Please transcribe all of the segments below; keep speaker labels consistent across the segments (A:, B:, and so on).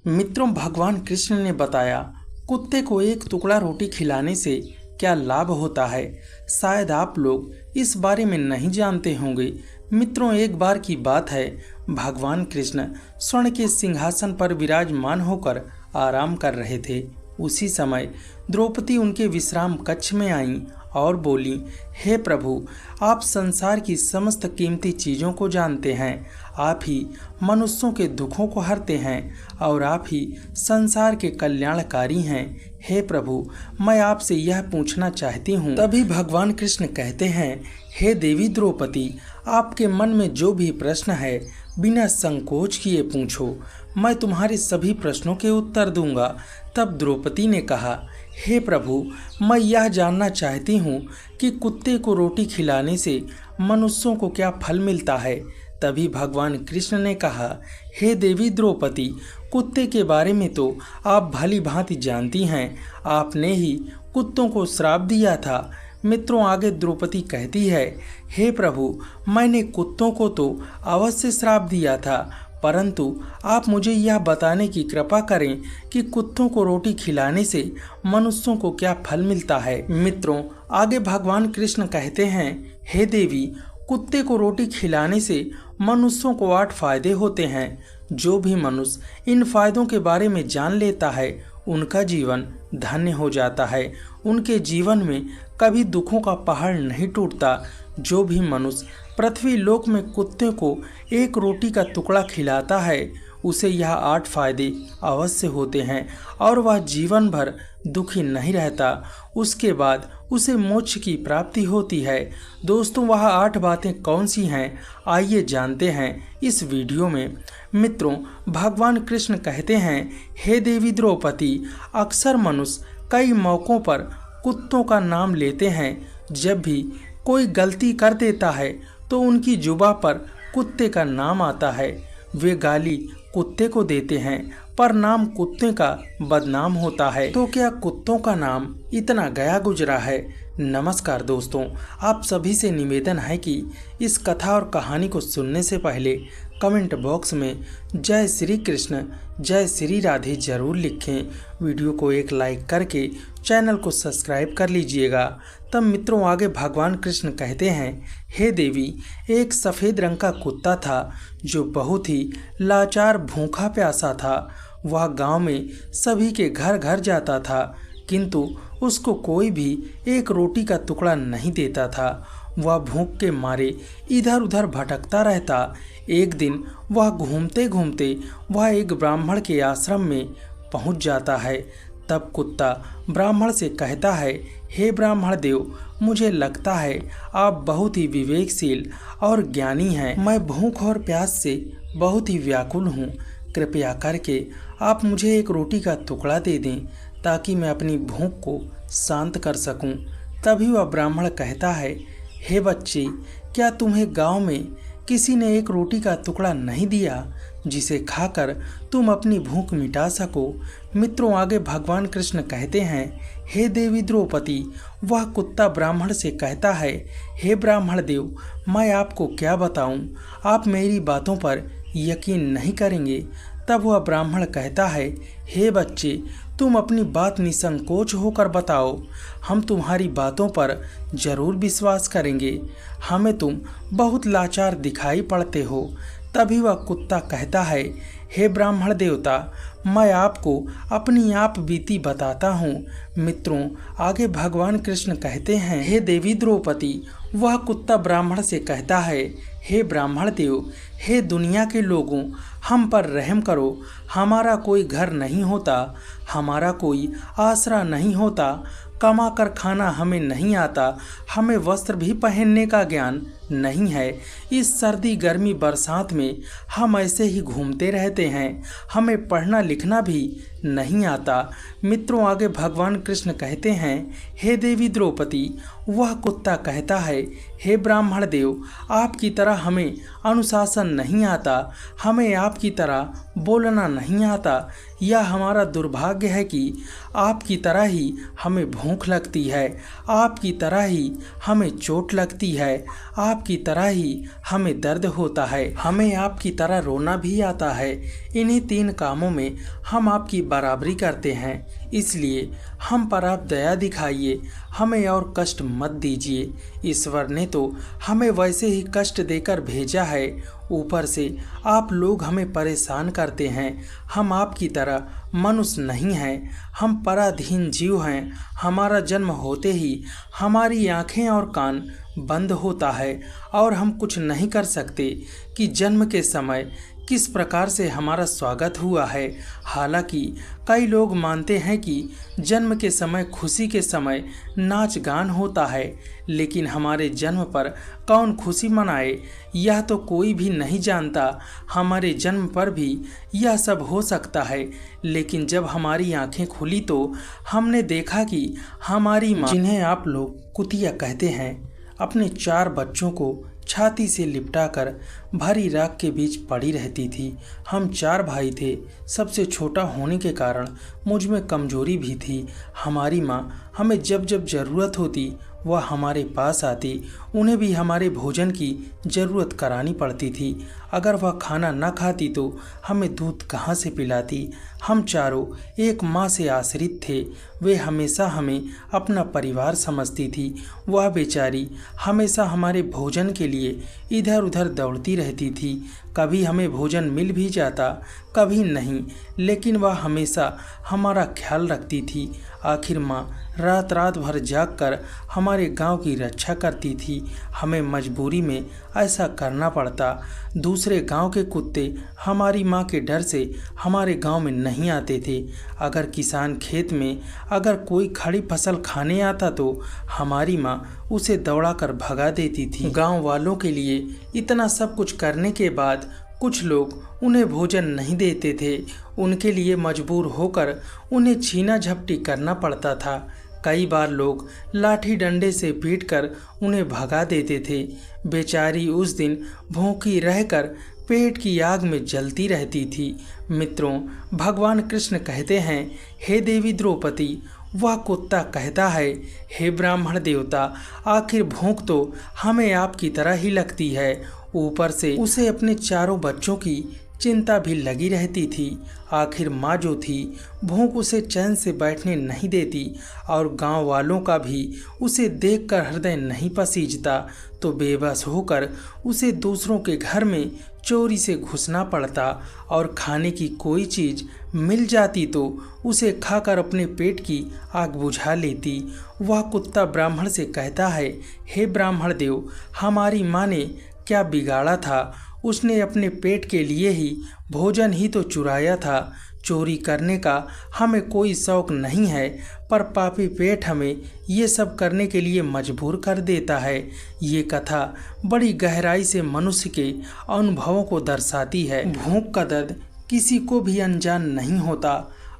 A: मित्रों, भगवान कृष्ण ने बताया कुत्ते को एक टुकड़ा रोटी खिलाने से क्या लाभ होता है। शायद आप लोग इस बारे में नहीं जानते होंगे। मित्रों, एक बार की बात है, भगवान कृष्ण स्वर्ण के सिंहासन पर विराजमान होकर आराम कर रहे थे। उसी समय द्रौपदी उनके विश्राम कक्ष में आईं और बोली, हे प्रभु, आप संसार की समस्त कीमती चीज़ों को जानते हैं। आप ही मनुष्यों के दुखों को हरते हैं और आप ही संसार के कल्याणकारी हैं। हे प्रभु, मैं आपसे यह पूछना चाहती हूँ। तभी भगवान कृष्ण कहते हैं, हे देवी द्रौपदी, आपके मन में जो भी प्रश्न है बिना संकोच किए पूछो, मैं तुम्हारे सभी प्रश्नों के उत्तर दूंगा। तब द्रौपदी ने कहा, हे प्रभु, मैं यह जानना चाहती हूँ कि कुत्ते को रोटी खिलाने से मनुष्यों को क्या फल मिलता है। तभी भगवान कृष्ण ने कहा, हे देवी द्रौपदी, कुत्ते के बारे में तो आप भली भांति जानती हैं। आपने ही कुत्तों को श्राप दिया था। मित्रों, आगे द्रौपदी कहती है, हे प्रभु, मैंने कुत्तों को तो अवश्य श्राप दिया था, परंतु आप मुझे यह बताने की कृपा करें कि कुत्तों को रोटी खिलाने से मनुष्यों को क्या फल मिलता है। मित्रों, आगे भगवान कृष्ण कहते हैं, हे देवी, कुत्ते को रोटी खिलाने से मनुष्यों को 8 फायदे होते हैं। जो भी मनुष्य इन फायदों के बारे में जान लेता है, उनका जीवन धन्य हो जाता है। उनके जीवन में कभी दुखों का पहाड़ नहीं टूटता। जो भी मनुष्य पृथ्वी लोक में कुत्ते को एक रोटी का टुकड़ा खिलाता है, उसे यह 8 फायदे अवश्य होते हैं और वह जीवन भर दुखी नहीं रहता। उसके बाद उसे मोक्ष की प्राप्ति होती है। दोस्तों, वह 8 बातें कौन सी हैं, आइए जानते हैं इस वीडियो में। मित्रों, भगवान कृष्ण कहते हैं, हे देवी द्रौपदी, अक्सर मनुष्य कई मौक़ों पर कुत्तों का नाम लेते हैं। जब भी कोई गलती कर देता है तो उनकी जुबां पर कुत्ते का नाम आता है। वे गाली कुत्ते को देते हैं, पर नाम कुत्ते का बदनाम होता है। तो क्या कुत्तों का नाम इतना गया गुजरा है? नमस्कार दोस्तों, आप सभी से निवेदन है कि इस कथा और कहानी को सुनने से पहले कमेंट बॉक्स में जय श्री कृष्ण, जय श्री राधे जरूर लिखें। वीडियो को एक लाइक करके चैनल को सब्सक्राइब कर लीजिएगा। तब मित्रों, आगे भगवान कृष्ण कहते हैं, हे देवी, एक सफ़ेद रंग का कुत्ता था जो बहुत ही लाचार भूखा प्यासा था। वह गांव में सभी के घर घर जाता था, किंतु उसको कोई भी एक रोटी का टुकड़ा नहीं देता था। वह भूख के मारे इधर उधर भटकता रहता। एक दिन वह घूमते घूमते वह एक ब्राह्मण के आश्रम में पहुंच जाता है। तब कुत्ता ब्राह्मण से कहता है, हे ब्राह्मण देव, मुझे लगता है आप बहुत ही विवेकशील और ज्ञानी हैं। मैं भूख और प्यास से बहुत ही व्याकुल हूँ। कृपया करके आप मुझे एक रोटी का टुकड़ा दे दें ताकि मैं अपनी भूख को शांत कर सकूं। तभी वह ब्राह्मण कहता है, हे बच्चे, क्या तुम्हें गांव में किसी ने एक रोटी का टुकड़ा नहीं दिया जिसे खाकर तुम अपनी भूख मिटा सको? मित्रों, आगे भगवान कृष्ण कहते हैं, हे देवी द्रौपदी, वह कुत्ता ब्राह्मण से कहता है, हे ब्राह्मण देव, मैं आपको क्या बताऊं, आप मेरी बातों पर यकीन नहीं करेंगे। तब वह ब्राह्मण कहता है, हे बच्चे, तुम अपनी बात निसंकोच होकर बताओ, हम तुम्हारी बातों पर जरूर विश्वास करेंगे। हमें तुम बहुत लाचार दिखाई पड़ते हो। तभी वह कुत्ता कहता है, हे ब्राह्मण देवता, मैं आपको अपनी आप बीती बताता हूँ। मित्रों, आगे भगवान कृष्ण कहते हैं, हे देवी द्रौपदी, वह कुत्ता ब्राह्मण से कहता है, हे ब्राह्मण देव, हे दुनिया के लोगों, हम पर रहम करो। हमारा कोई घर नहीं होता, हमारा कोई आसरा नहीं होता, कमा कर खाना हमें नहीं आता, हमें वस्त्र भी पहनने का ज्ञान नहीं है। इस सर्दी गर्मी बरसात में हम ऐसे ही घूमते रहते हैं। हमें पढ़ना लिखना भी नहीं आता। मित्रों, आगे भगवान कृष्ण कहते हैं, हे देवी द्रौपदी, वह कुत्ता कहता है, हे ब्राह्मण देव, आपकी तरह हमें अनुशासन नहीं आता, हमें आपकी तरह बोलना नहीं आता। यह हमारा दुर्भाग्य है कि आपकी तरह ही हमें भूख लगती है, आपकी तरह ही हमें चोट लगती है, आपकी तरह ही हमें दर्द होता है, हमें आपकी तरह रोना भी आता है। इन्हीं 3 कामों में हम आपकी बराबरी करते हैं, इसलिए हम पर आप दया दिखाइए, हमें और कष्ट मत दीजिए। ईश्वर ने तो हमें वैसे ही कष्ट देकर भेजा है, ऊपर से आप लोग हमें परेशान करते हैं। हम आपकी तरह मनुष्य नहीं हैं, हम पराधीन जीव हैं। हमारा जन्म होते ही हमारी आँखें और कान बंद होता है और हम कुछ नहीं कर सकते कि जन्म के समय किस प्रकार से हमारा स्वागत हुआ है। हालांकि कई लोग मानते हैं कि जन्म के समय, खुशी के समय नाच गान होता है, लेकिन हमारे जन्म पर कौन खुशी मनाए यह तो कोई भी नहीं जानता। हमारे जन्म पर भी यह सब हो सकता है, लेकिन जब हमारी आंखें खुली तो हमने देखा कि हमारी माँ, जिन्हें आप लोग कुतिया कहते हैं, अपने 4 बच्चों को छाती से लिपटाकर भारी राख के बीच पड़ी रहती थी। हम 4 भाई थे, सबसे छोटा होने के कारण मुझ में कमजोरी भी थी। हमारी माँ हमें जब जब ज़रूरत होती वह हमारे पास आती, उन्हें भी हमारे भोजन की ज़रूरत करानी पड़ती थी। अगर वह खाना न खाती तो हमें दूध कहाँ से पिलाती। हम चारों एक माँ से आश्रित थे, वे हमेशा हमें अपना परिवार समझती थी। वह बेचारी हमेशा हमारे भोजन के लिए इधर उधर दौड़ती रहती थी। कभी हमें भोजन मिल भी जाता, कभी नहीं, लेकिन वह हमेशा हमारा ख्याल रखती थी। आखिर माँ रात रात भर जागकर हमारे गांव की रक्षा करती थी। हमें मजबूरी में ऐसा करना पड़ता। दूसरे गांव के कुत्ते हमारी माँ के डर से हमारे गांव में नहीं आते थे। अगर किसान खेत में अगर कोई खड़ी फसल खाने आता तो हमारी माँ उसे दौड़ाकर भगा देती थी। गांव वालों के लिए इतना सब कुछ करने के बाद कुछ लोग उन्हें भोजन नहीं देते थे। उनके लिए मजबूर होकर उन्हें छीना झपटी करना पड़ता था। कई बार लोग लाठी डंडे से पीटकर उन्हें भगा देते थे। बेचारी उस दिन भूखी रहकर पेट की आग में जलती रहती थी। मित्रों, भगवान कृष्ण कहते हैं, हे देवी द्रौपदी, वह कुत्ता कहता है, हे ब्राह्मण देवता, आखिर भूख तो हमें आपकी तरह ही लगती है। ऊपर से उसे अपने 4 बच्चों की चिंता भी लगी रहती थी। आखिर माँ जो थी, भूख उसे चैन से बैठने नहीं देती और गांव वालों का भी उसे देखकर हृदय नहीं पसीजता, तो बेबस होकर उसे दूसरों के घर में चोरी से घुसना पड़ता और खाने की कोई चीज़ मिल जाती तो उसे खाकर अपने पेट की आग बुझा लेती। वह कुत्ता ब्राह्मण से कहता है, हे ब्राह्मण देव, हमारी माँ ने क्या बिगाड़ा था? उसने अपने पेट के लिए ही भोजन ही तो चुराया था। चोरी करने का हमें कोई शौक नहीं है, पर पापी पेट हमें ये सब करने के लिए मजबूर कर देता है। ये कथा बड़ी गहराई से मनुष्य के अनुभवों को दर्शाती है। भूख का दर्द किसी को भी अनजान नहीं होता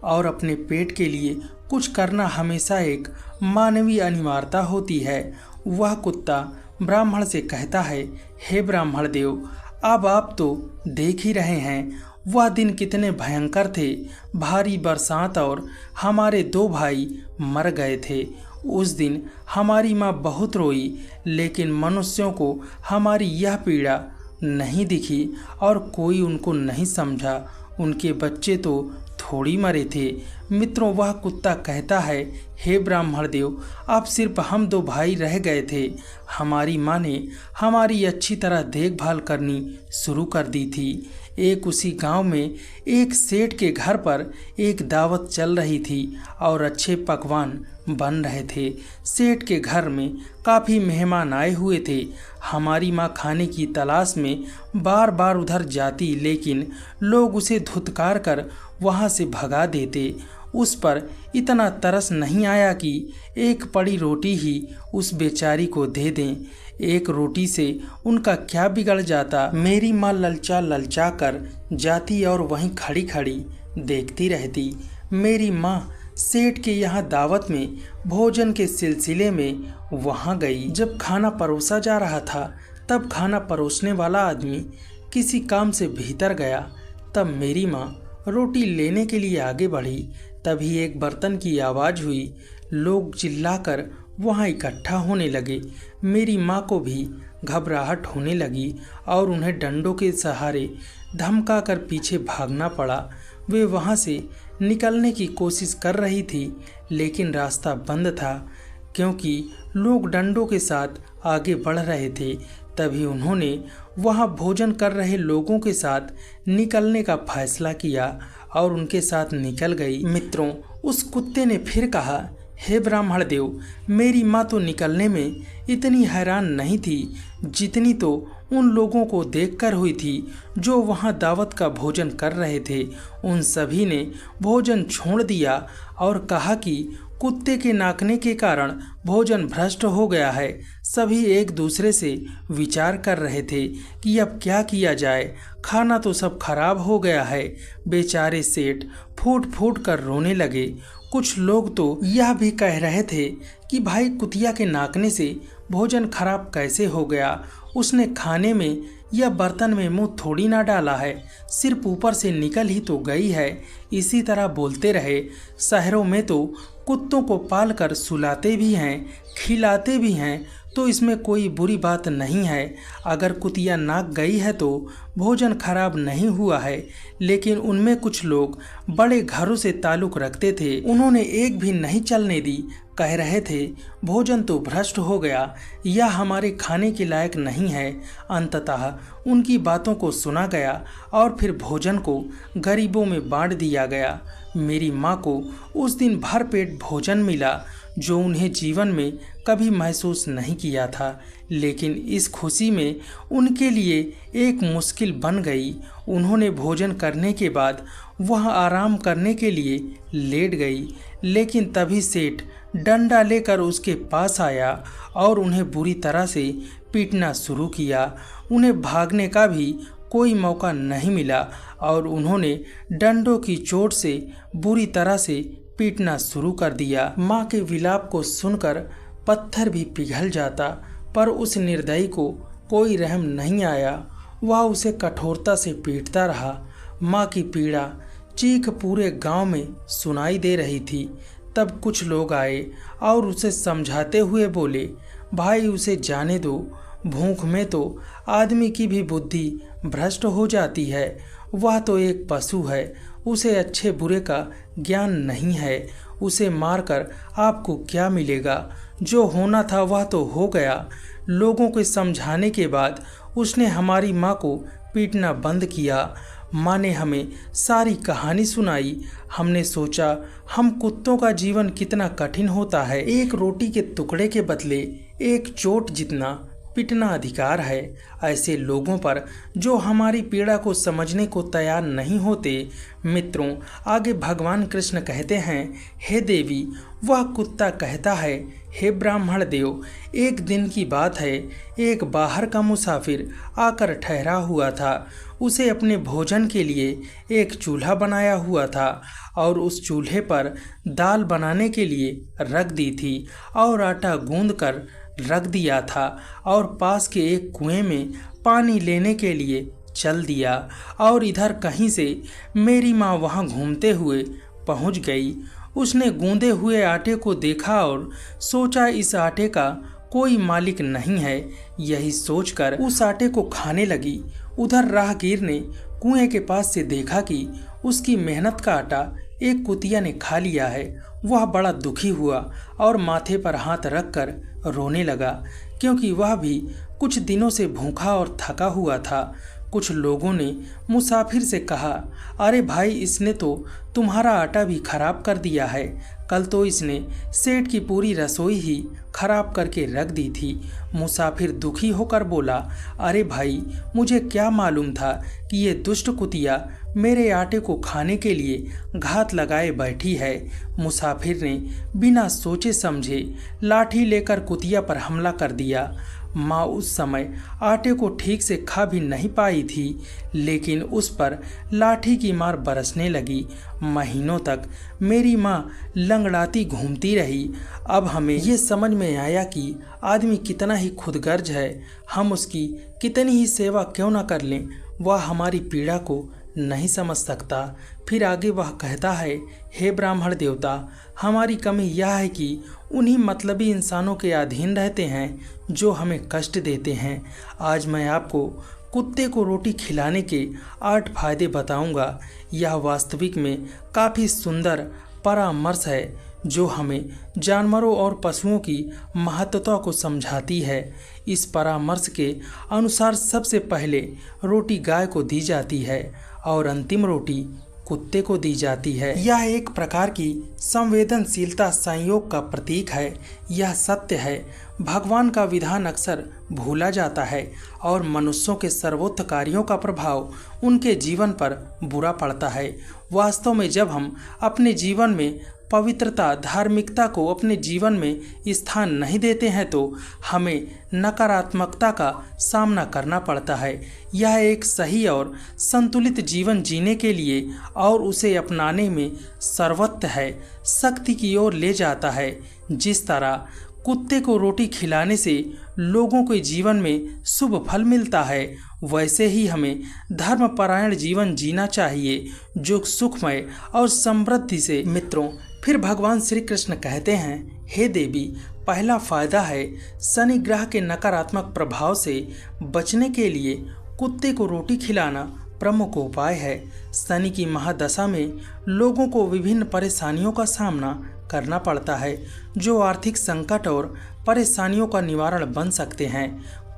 A: और अपने पेट के लिए कुछ करना हमेशा एक मानवीय अनिवार्यता होती है। वह कुत्ता ब्राह्मण से कहता है, हे ब्राह्मण देव, अब आप तो देख ही रहे हैं वह दिन कितने भयंकर थे। भारी बरसात और हमारे 2 भाई मर गए थे। उस दिन हमारी माँ बहुत रोई, लेकिन मनुष्यों को हमारी यह पीड़ा नहीं दिखी और कोई उनको नहीं समझा। उनके बच्चे तो थोड़ी मरे थे। मित्रों, वह कुत्ता कहता है, हे ब्राह्मण देव, अब सिर्फ हम 2 भाई रह गए थे। हमारी माँ ने हमारी अच्छी तरह देखभाल करनी शुरू कर दी थी। एक उसी गांव में एक सेठ के घर पर एक दावत चल रही थी और अच्छे पकवान बन रहे थे। सेठ के घर में काफ़ी मेहमान आए हुए थे। हमारी माँ खाने की तलाश में बार बार उधर जाती, लेकिन लोग उसे धुतकार कर वहाँ से भगा देते। उस पर इतना तरस नहीं आया कि एक पड़ी रोटी ही उस बेचारी को दे दें। एक रोटी से उनका क्या बिगड़ जाता। मेरी माँ ललचा ललचा कर जाती और वहीं खड़ी खड़ी देखती रहती। मेरी माँ सेठ के यहाँ दावत में भोजन के सिलसिले में वहाँ गई। जब खाना परोसा जा रहा था तब खाना परोसने वाला आदमी किसी काम से भीतर गया। तब मेरी माँ रोटी लेने के लिए आगे बढ़ी। तभी एक बर्तन की आवाज़ हुई। लोग चिल्लाकर वहाँ इकट्ठा होने लगे। मेरी माँ को भी घबराहट होने लगी और उन्हें डंडों के सहारे धमकाकर पीछे भागना पड़ा। वे वहाँ से निकलने की कोशिश कर रही थी लेकिन रास्ता बंद था क्योंकि लोग डंडों के साथ आगे बढ़ रहे थे। तभी उन्होंने वहाँ भोजन कर रहे लोगों के साथ निकलने का फैसला किया और उनके साथ निकल गई। मित्रों, उस कुत्ते ने फिर कहा, हे ब्राह्मण देव, मेरी माँ तो निकलने में इतनी हैरान नहीं थी जितनी तो उन लोगों को देखकर हुई थी जो वहाँ दावत का भोजन कर रहे थे। उन सभी ने भोजन छोड़ दिया और कहा कि कुत्ते के नाकने के कारण भोजन भ्रष्ट हो गया है। सभी एक दूसरे से विचार कर रहे थे कि अब क्या किया जाए, खाना तो सब खराब हो गया है। बेचारे सेठ फूट फूट कर रोने लगे। कुछ लोग तो यह भी कह रहे थे कि भाई कुतिया के नाकने से भोजन खराब कैसे हो गया, उसने खाने में या बर्तन में मुंह थोड़ी ना डाला है, सिर्फ ऊपर से निकल ही तो गई है। इसी तरह बोलते रहे। शहरों में तो कुत्तों को पालकर सुलाते भी हैं, खिलाते भी हैं, तो इसमें कोई बुरी बात नहीं है। अगर कुतिया नाक गई है तो भोजन खराब नहीं हुआ है। लेकिन उनमें कुछ लोग बड़े घरों से ताल्लुक़ रखते थे, उन्होंने एक भी नहीं चलने दी। कह रहे थे भोजन तो भ्रष्ट हो गया या हमारे खाने के लायक नहीं है। अंततः उनकी बातों को सुना गया और फिर भोजन को गरीबों में बांट दिया गया। मेरी माँ को उस दिन भरपेट भोजन मिला जो उन्हें जीवन में कभी महसूस नहीं किया था। लेकिन इस खुशी में उनके लिए एक मुश्किल बन गई। उन्होंने भोजन करने के बाद वह आराम करने के लिए लेट गई, लेकिन तभी सेठ डंडा लेकर उसके पास आया और उन्हें बुरी तरह से पीटना शुरू किया। उन्हें भागने का भी कोई मौका नहीं मिला और उन्होंने डंडों की चोट से बुरी तरह से पीटना शुरू कर दिया। माँ के विलाप को सुनकर पत्थर भी पिघल जाता, पर उस निर्दयी को कोई रहम नहीं आया। वह उसे कठोरता से पीटता रहा। माँ की पीड़ा चीख पूरे गांव में सुनाई दे रही थी। तब कुछ लोग आए और उसे समझाते हुए बोले, भाई उसे जाने दो, भूख में तो आदमी की भी बुद्धि भ्रष्ट हो जाती है। वह तो एक पशु है, उसे अच्छे बुरे का ज्ञान नहीं है। उसे मारकर आपको क्या मिलेगा? जो होना था वह तो हो गया। लोगों के समझाने के बाद उसने हमारी माँ को पीटना बंद किया। माँ ने हमें सारी कहानी सुनाई। हमने सोचा हम कुत्तों का जीवन कितना कठिन होता है। एक रोटी के टुकड़े के बदले एक चोट जितना पिटना अधिकार है। ऐसे लोगों पर जो हमारी पीड़ा को समझने को तैयार नहीं होते। मित्रों, आगे भगवान कृष्ण कहते हैं, हे देवी, वह कुत्ता कहता है, हे ब्राह्मण देव, एक दिन की बात है, एक बाहर का मुसाफिर आकर ठहरा हुआ था। उसे अपने भोजन के लिए एक चूल्हा बनाया हुआ था और उस चूल्हे पर दाल बनाने के लिए रख दी थी और आटा गूंद कर रख दिया था और पास के एक कुएं में पानी लेने के लिए चल दिया। और इधर कहीं से मेरी माँ वहाँ घूमते हुए पहुँच गई। उसने गूंदे हुए आटे को देखा और सोचा इस आटे का कोई मालिक नहीं है। यही सोचकर उस आटे को खाने लगी। उधर राहगीर ने कुएं के पास से देखा कि उसकी मेहनत का आटा एक कुतिया ने खा लिया है। वह बड़ा दुखी हुआ और माथे पर हाथ रखकर रोने लगा, क्योंकि वह भी कुछ दिनों से भूखा और थका हुआ था। कुछ लोगों ने मुसाफिर से कहा, अरे भाई, इसने तो तुम्हारा आटा भी खराब कर दिया है। कल तो इसने सेठ की पूरी रसोई ही खराब करके रख दी थी। मुसाफिर दुखी होकर बोला, अरे भाई, मुझे क्या मालूम था कि ये दुष्ट कुतिया मेरे आटे को खाने के लिए घात लगाए बैठी है। मुसाफिर ने बिना सोचे समझे लाठी लेकर कुतिया पर हमला कर दिया। माँ उस समय आटे को ठीक से खा भी नहीं पाई थी, लेकिन उस पर लाठी की मार बरसने लगी। महीनों तक मेरी माँ लंगड़ाती घूमती रही। अब हमें ये समझ में आया कि आदमी कितना ही खुदगर्ज है, हम उसकी कितनी ही सेवा क्यों न कर लें, वह हमारी पीड़ा को नहीं समझ सकता। फिर आगे वह कहता है, हे ब्राह्मण देवता, हमारी कमी यह है कि उन्हीं मतलबी इंसानों के अधीन रहते हैं जो हमें कष्ट देते हैं। आज मैं आपको कुत्ते को रोटी खिलाने के 8 फायदे बताऊंगा। यह वास्तविक में काफ़ी सुंदर परामर्श है जो हमें जानवरों और पशुओं की महत्वता को समझाती है। इस परामर्श के अनुसार सबसे पहले रोटी गाय को दी जाती है और अंतिम रोटी कुत्ते को दी जाती है। यह एक प्रकार की संवेदनशीलता संयोग का प्रतीक है। यह सत्य है, भगवान का विधान अक्सर भूला जाता है और मनुष्यों के सर्वोच्च कार्यों का प्रभाव उनके जीवन पर बुरा पड़ता है। वास्तव में जब हम अपने जीवन में पवित्रता, धार्मिकता को अपने जीवन में स्थान नहीं देते हैं तो हमें नकारात्मकता का सामना करना पड़ता है। यह एक सही और संतुलित जीवन जीने के लिए और उसे अपनाने में सर्वत्र है, शक्ति की ओर ले जाता है। जिस तरह कुत्ते को रोटी खिलाने से लोगों के जीवन में शुभ फल मिलता है, वैसे ही हमें धर्मपरायण जीवन जीना चाहिए जो सुखमय और समृद्धि से। मित्रों, फिर भगवान श्री कृष्ण कहते हैं, हे देवी, पहला फायदा है शनि ग्रह के नकारात्मक प्रभाव से बचने के लिए कुत्ते को रोटी खिलाना प्रमुख उपाय है। शनि की महादशा में लोगों को विभिन्न परेशानियों का सामना करना पड़ता है जो आर्थिक संकट और परेशानियों का निवारण बन सकते हैं।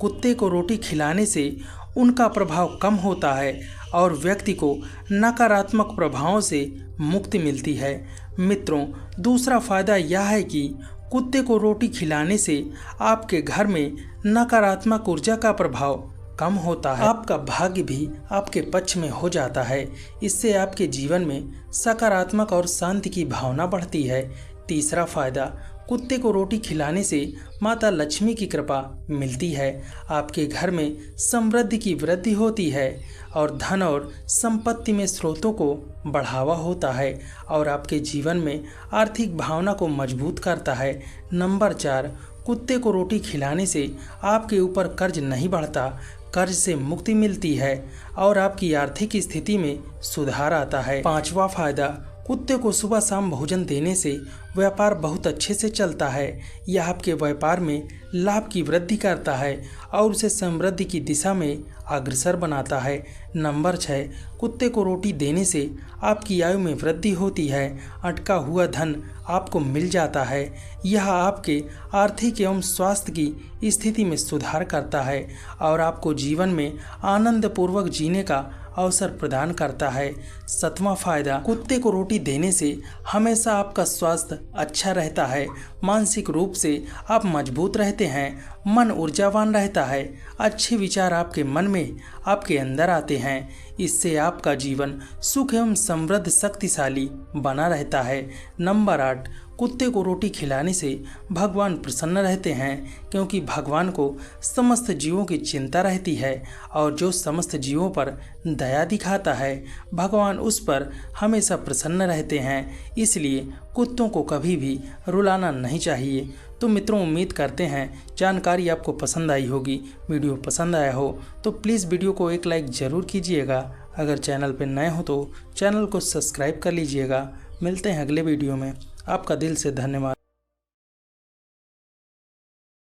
A: कुत्ते को रोटी खिलाने से उनका प्रभाव कम होता है और व्यक्ति को नकारात्मक प्रभावों से मुक्ति मिलती है। मित्रों, दूसरा फायदा यह है कि कुत्ते को रोटी खिलाने से आपके घर में नकारात्मक ऊर्जा का प्रभाव कम होता है। आपका भाग्य भी आपके पक्ष में हो जाता है। इससे आपके जीवन में सकारात्मक और शांति की भावना बढ़ती है। तीसरा फायदा, कुत्ते को रोटी खिलाने से माता लक्ष्मी की कृपा मिलती है। आपके घर में समृद्धि की वृद्धि होती है और धन और संपत्ति में स्रोतों को बढ़ावा होता है और आपके जीवन में आर्थिक भावना को मजबूत करता है। नंबर 4, कुत्ते को रोटी खिलाने से आपके ऊपर कर्ज नहीं बढ़ता, कर्ज से मुक्ति मिलती है और आपकी आर्थिक स्थिति में सुधार आता है। 5वां फायदा, कुत्ते को सुबह शाम भोजन देने से व्यापार बहुत अच्छे से चलता है। यह आपके व्यापार में लाभ की वृद्धि करता है और उसे समृद्धि की दिशा में अग्रसर बनाता है। नंबर 6, कुत्ते को रोटी देने से आपकी आयु में वृद्धि होती है, अटका हुआ धन आपको मिल जाता है। यह आपके आर्थिक एवं स्वास्थ्य की स्थिति में सुधार करता है और आपको जीवन में आनंदपूर्वक जीने का अवसर प्रदान करता है। 7वां फायदा, कुत्ते को रोटी देने से हमेशा आपका स्वास्थ्य अच्छा रहता है। मानसिक रूप से आप मजबूत रहते हैं, मन ऊर्जावान रहता है, अच्छे विचार आपके मन में आपके अंदर आते हैं। इससे आपका जीवन सुख एवं समृद्ध शक्तिशाली बना रहता है। नंबर 8, कुत्ते को रोटी खिलाने से भगवान प्रसन्न रहते हैं क्योंकि भगवान को समस्त जीवों की चिंता रहती है और जो समस्त जीवों पर दया दिखाता है भगवान उस पर हमेशा प्रसन्न रहते हैं। इसलिए कुत्तों को कभी भी रुलाना नहीं चाहिए। तो मित्रों, उम्मीद करते हैं जानकारी आपको पसंद आई होगी। वीडियो पसंद आया हो तो प्लीज़ वीडियो को एक लाइक ज़रूर कीजिएगा। अगर चैनल पर नए हो तो चैनल को सब्सक्राइब कर लीजिएगा। मिलते हैं अगले वीडियो में। आपका दिल से धन्यवाद।